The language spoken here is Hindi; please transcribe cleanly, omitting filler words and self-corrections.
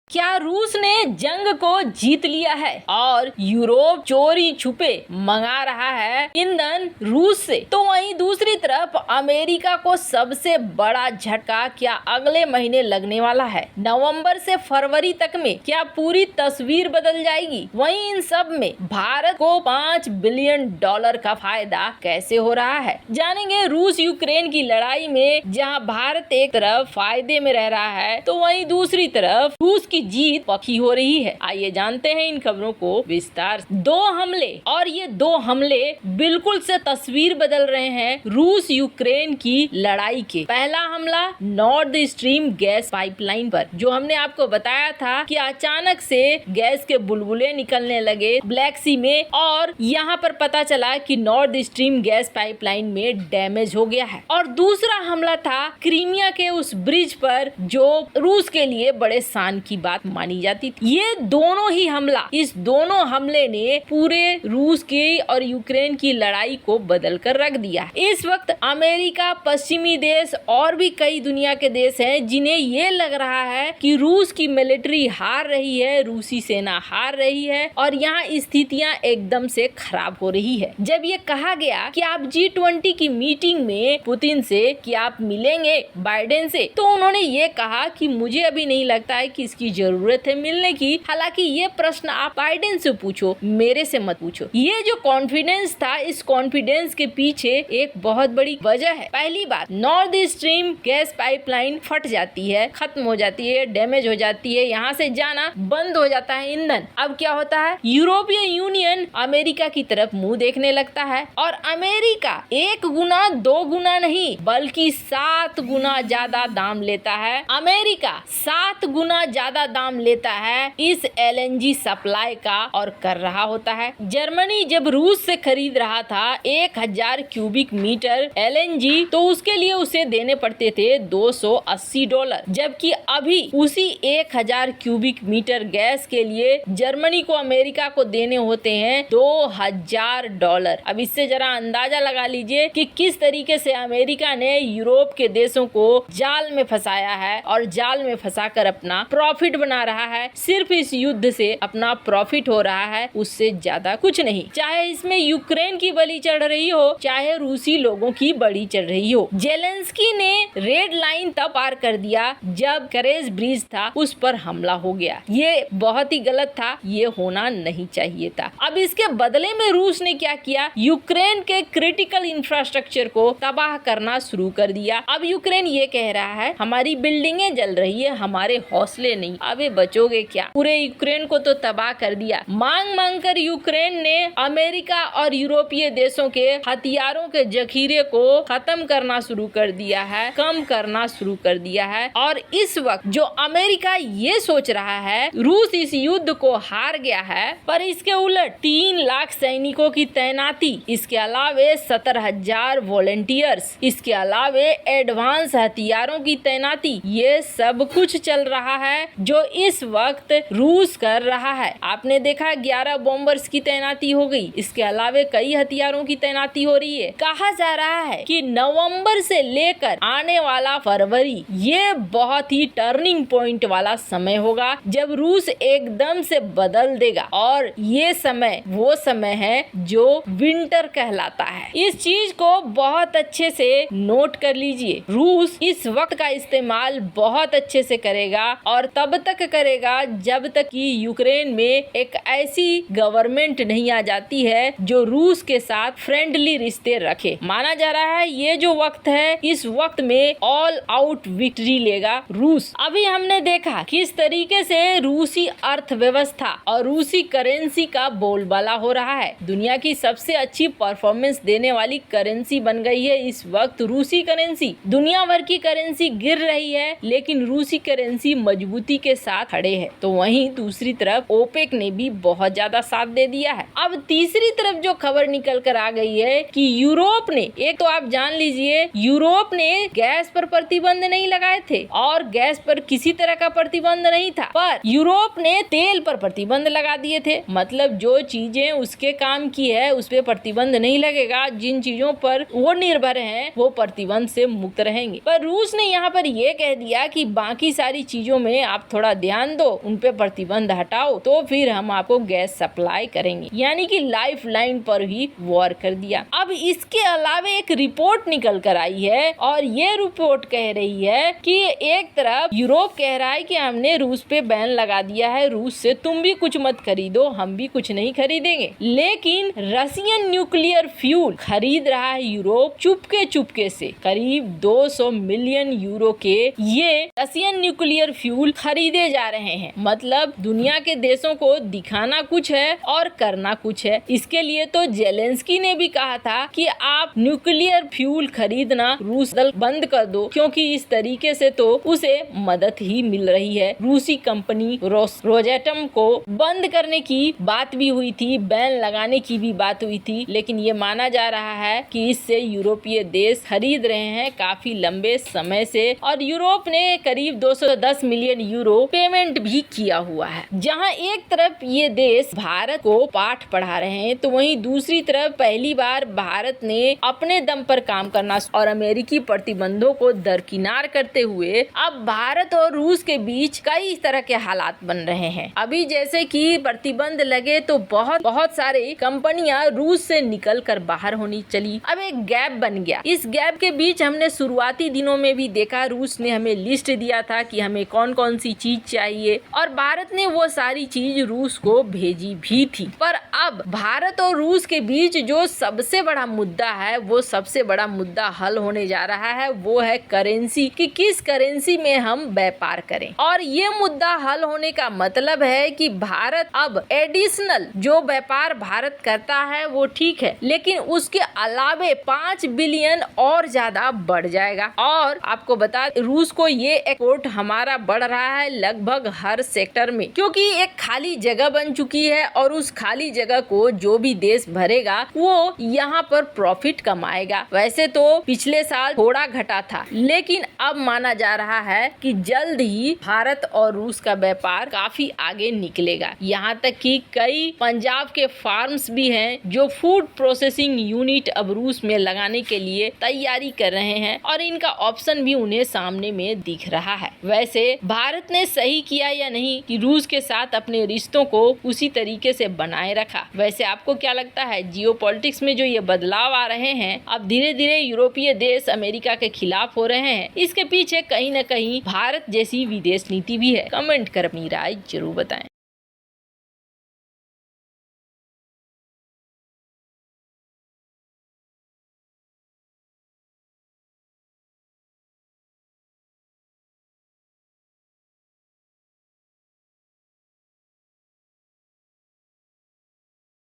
क्या रूस ने जंग को जीत लिया है और यूरोप चोरी छुपे मंगा रहा है ईंधन रूस से, तो वहीं दूसरी तरफ अमेरिका को सबसे बड़ा झटका क्या अगले महीने लगने वाला है। नवंबर से फरवरी तक में क्या पूरी तस्वीर बदल जाएगी। वहीं इन सब में भारत को $5 बिलियन का फायदा कैसे हो रहा है, जानेंगे। रूस यूक्रेन की लड़ाई में जहां भारत एक तरफ फायदे में रह रहा है, तो वहीं दूसरी तरफ रूस की जीत पक्की हो रही है। आइए जानते हैं इन खबरों को विस्तार से। 2 हमले, और ये 2 हमले बिल्कुल से तस्वीर बदल रहे हैं रूस यूक्रेन की लड़ाई के। पहला हमला नॉर्थ स्ट्रीम गैस पाइपलाइन पर, जो हमने आपको बताया था कि अचानक से गैस के बुलबुले निकलने लगे ब्लैक सी में, और यहाँ पर पता चला कि नॉर्थ स्ट्रीम गैस पाइपलाइन में डैमेज हो गया है। और दूसरा हमला था क्रीमिया के उस ब्रिज पर, जो रूस के लिए बड़े शान की बात मानी जाती थी। ये दोनों ही हमला, इस दोनों हमले ने पूरे रूस की और यूक्रेन की लड़ाई को बदल कर रख दिया। इस वक्त अमेरिका, पश्चिमी देश और भी कई दुनिया के देश हैं जिन्हें ये लग रहा है कि रूस की मिलिट्री हार रही है, रूसी सेना हार रही है और यहाँ स्थितियां एकदम से खराब हो रही है। जब ये कहा गया कि आप G20 की मीटिंग में पुतिन से कि आप मिलेंगे बाइडेन से, तो उन्होंने ये कहा कि मुझे अभी नहीं लगता है कि इसकी जरूरत है मिलने की। हालांकि ये प्रश्न आप बाइडेन से पूछो, मेरे से मत पूछो। ये जो कॉन्फिडेंस था, इस कॉन्फिडेंस के पीछे एक बहुत बड़ी वजह है। पहली बात, नॉर्थ स्ट्रीम गैस पाइपलाइन फट जाती है, खत्म हो जाती है, डैमेज हो जाती है, यहाँ से जाना बंद हो जाता है ईंधन। अब क्या होता है, यूरोपियन यूनियन अमेरिका की तरफ मुंह देखने लगता है और अमेरिका 1 गुना 2 गुना नहीं बल्कि 7 गुना ज्यादा दाम लेता है। अमेरिका 7 गुना ज्यादा दाम लेता है इस LNG सप्लाई का और कर रहा होता है। जर्मनी जब रूस से खरीद रहा था 1000 क्यूबिक मीटर LNG, तो उसके लिए उसे देने पड़ते थे $280, जबकि अभी उसी 1000 क्यूबिक मीटर गैस के लिए जर्मनी को अमेरिका को देने होते हैं $2000। अब इससे जरा अंदाजा लगा लीजिए कि किस तरीके से अमेरिका ने यूरोप के देशों को जाल में फंसाया है और जाल में फंसाकर अपना प्रॉफिट बना रहा है। सिर्फ इस युद्ध से अपना प्रॉफिट हो रहा है, उससे ज्यादा कुछ नहीं। चाहे इसमें यूक्रेन की बलि चढ़ रही हो, चाहे रूसी लोगों की बलि चढ़ रही हो। जेलेंस्की ने रेड लाइन तब पार कर दिया जब करेज ब्रिज था, उस पर हमला हो गया। ये बहुत ही गलत था, ये होना नहीं चाहिए था। अब इसके बदले में रूस ने क्या किया, यूक्रेन के क्रिटिकल इंफ्रास्ट्रक्चर को तबाह करना शुरू कर दिया। अब यूक्रेन ये कह रहा है हमारी बिल्डिंगें जल रही है, हमारे हौसले नहीं। अबे बचोगे क्या, पूरे यूक्रेन को तो तबाह कर दिया। मांग मांग कर यूक्रेन ने अमेरिका और यूरोपीय देशों के हथियारों के जखीरे को खत्म करना शुरू कर दिया है, कम करना शुरू कर दिया है। और इस वक्त जो अमेरिका ये सोच रहा है रूस इस युद्ध को हार गया है, पर इसके उलट 3 लाख सैनिकों की तैनाती, इसके अलावे 70,000 वॉलंटियर्स, इसके अलावे एडवांस हथियारों की तैनाती, ये सब कुछ चल रहा है जो इस वक्त रूस कर रहा है। आपने देखा 11 बॉम्बर्स की तैनाती हो गई, इसके अलावे कई हथियारों की तैनाती हो रही है। कहा जा रहा है कि नवंबर से लेकर आने वाला फरवरी ये बहुत ही टर्निंग पॉइंट वाला समय होगा जब रूस एकदम से बदल देगा, और ये समय वो समय है जो विंटर कहलाता है। इस चीज को बहुत अच्छे से नोट कर लीजिए। रूस इस वक्त का इस्तेमाल बहुत अच्छे से करेगा और तब तक करेगा जब तक कि यूक्रेन में एक ऐसी गवर्नमेंट नहीं आ जाती है जो रूस के साथ फ्रेंडली रिश्ते रखे। माना जा रहा है ये जो वक्त है, इस वक्त में ऑल आउट विक्ट्री लेगा रूस। अभी हमने देखा किस तरीके से रूसी अर्थव्यवस्था और रूसी करेंसी का बोलबाला हो रहा है। दुनिया की सबसे अच्छी परफॉर्मेंस देने वाली करेंसी बन गई है इस वक्त रूसी करेंसी। दुनिया भर की करेंसी गिर रही है, लेकिन रूसी करेंसी मजबूती के साथ खड़े हैं। तो वहीं दूसरी तरफ ओपेक ने भी बहुत ज्यादा साथ दे दिया है। अब तीसरी तरफ जो खबर निकल कर आ गई है कि यूरोप ने, एक तो आप जान लीजिए यूरोप ने गैस पर प्रतिबंध नहीं लगाए थे और गैस पर किसी तरह का प्रतिबंध नहीं था, पर यूरोप ने तेल पर प्रतिबंध लगा दिए थे। मतलब जो चीजें उसके काम की है उस पे प्रतिबंध नहीं लगेगा, जिन चीजों पर वो निर्भर हैं वो प्रतिबंध से मुक्त रहेंगे। पर रूस ने यहाँ पर ये कह दिया कि बाकी सारी चीजों में आप थोड़ा ध्यान दो, उन पे प्रतिबंध हटाओ, तो फिर हम आपको गैस सप्लाई करेंगे। यानी कि लाइफ लाइन पर ही वॉर कर दिया। अब इसके अलावा एक रिपोर्ट निकल कर आई है और ये रिपोर्ट कह रही है कि एक तरफ यूरोप कह रहा है कि हमने रूस पे बैन लगा दिया है, रूस से तुम भी कुछ मत खरीदो, हम भी कुछ नहीं खरीदेंगे। लेकिन रशियन न्यूक्लियर फ्यूल खरीद रहा है यूरोप चुपके से। करीब 200 मिलियन यूरो के ये रशियन न्यूक्लियर फ्यूल खरीदे जा रहे हैं। मतलब दुनिया के देशों को दिखाना कुछ है और करना कुछ है। इसके लिए तो जेलेंस्की ने भी कहा था कि आप न्यूक्लियर फ्यूल खरीदना रूस बंद कर दो, क्योंकि इस तरीके से तो उसे मदद ही मिल रही है। रूसी कंपनी रोजेटम को बंद करने की बात भी हुई थी, बैन लगाने की भी बात हुई थी, लेकिन ये माना जा रहा है कि इससे यूरोपीय देश खरीद रहे हैं काफी लंबे समय से और यूरोप ने करीब 210 मिलियन यूरो पेमेंट भी किया हुआ है। जहां एक तरफ ये देश भारत को पाठ पढ़ा रहे हैं, तो वहीं दूसरी तरफ पहली बार भारत ने अपने दम पर काम करना और अमेरिकी प्रतिबंधों को दरकिनार करते हुए अब भारत और रूस के बीच कई तरह के हालात बन रहे हैं। अभी जैसे कि प्रतिबंध लगे तो बहुत सारे कंपनियां रूस से निकल कर बाहर होनी चली। अब एक गैप बन गया। इस गैप के बीच हमने शुरुआती दिनों में भी देखा, रूस ने हमें लिस्ट दिया था कि हमें कौन कौन सी चीज चाहिए और भारत ने वो सारी चीज रूस को भेजी भी थी। पर अब भारत और रूस के बीच जो सबसे बड़ा मुद्दा है, वो सबसे बड़ा मुद्दा हल होने जा रहा है, वो है करेंसी, कि किस करेंसी में हम व्यापार करें। और ये मुद्दा हल होने का मतलब है कि भारत अब एडिशनल जो व्यापार भारत करता है वो ठीक है, लेकिन उसके अलावे 5 बिलियन और ज्यादा बढ़ जाएगा। और आपको बता, रूस को ये एक्सपोर्ट हमारा बढ़ रहा है लगभग हर सेक्टर में, क्योंकि एक खाली जगह बन चुकी है और उस खाली जगह को जो भी देश भरेगा वो यहाँ पर प्रॉफिट कमाएगा। वैसे तो पिछले साल थोड़ा घटा था, लेकिन अब माना जा रहा है कि जल्द ही भारत और रूस का व्यापार काफी आगे निकलेगा। यहाँ तक कि कई पंजाब के फार्म्स भी हैं जो फूड प्रोसेसिंग यूनिट अब रूस में लगाने के लिए तैयारी कर रहे हैं और इनका ऑप्शन भी उन्हें सामने में दिख रहा है। वैसे भारत ने सही किया या नहीं कि रूस के साथ अपने रिश्तों को उसी तरीके से बनाए रखा। वैसे आपको क्या लगता है, जियोपॉलिटिक्स में जो ये बदलाव आ रहे हैं, अब धीरे धीरे यूरोपीय देश अमेरिका के खिलाफ हो रहे हैं, इसके पीछे कहीं न कहीं भारत जैसी विदेश नीति भी है? कमेंट कर अपनी राय जरूर बताएं।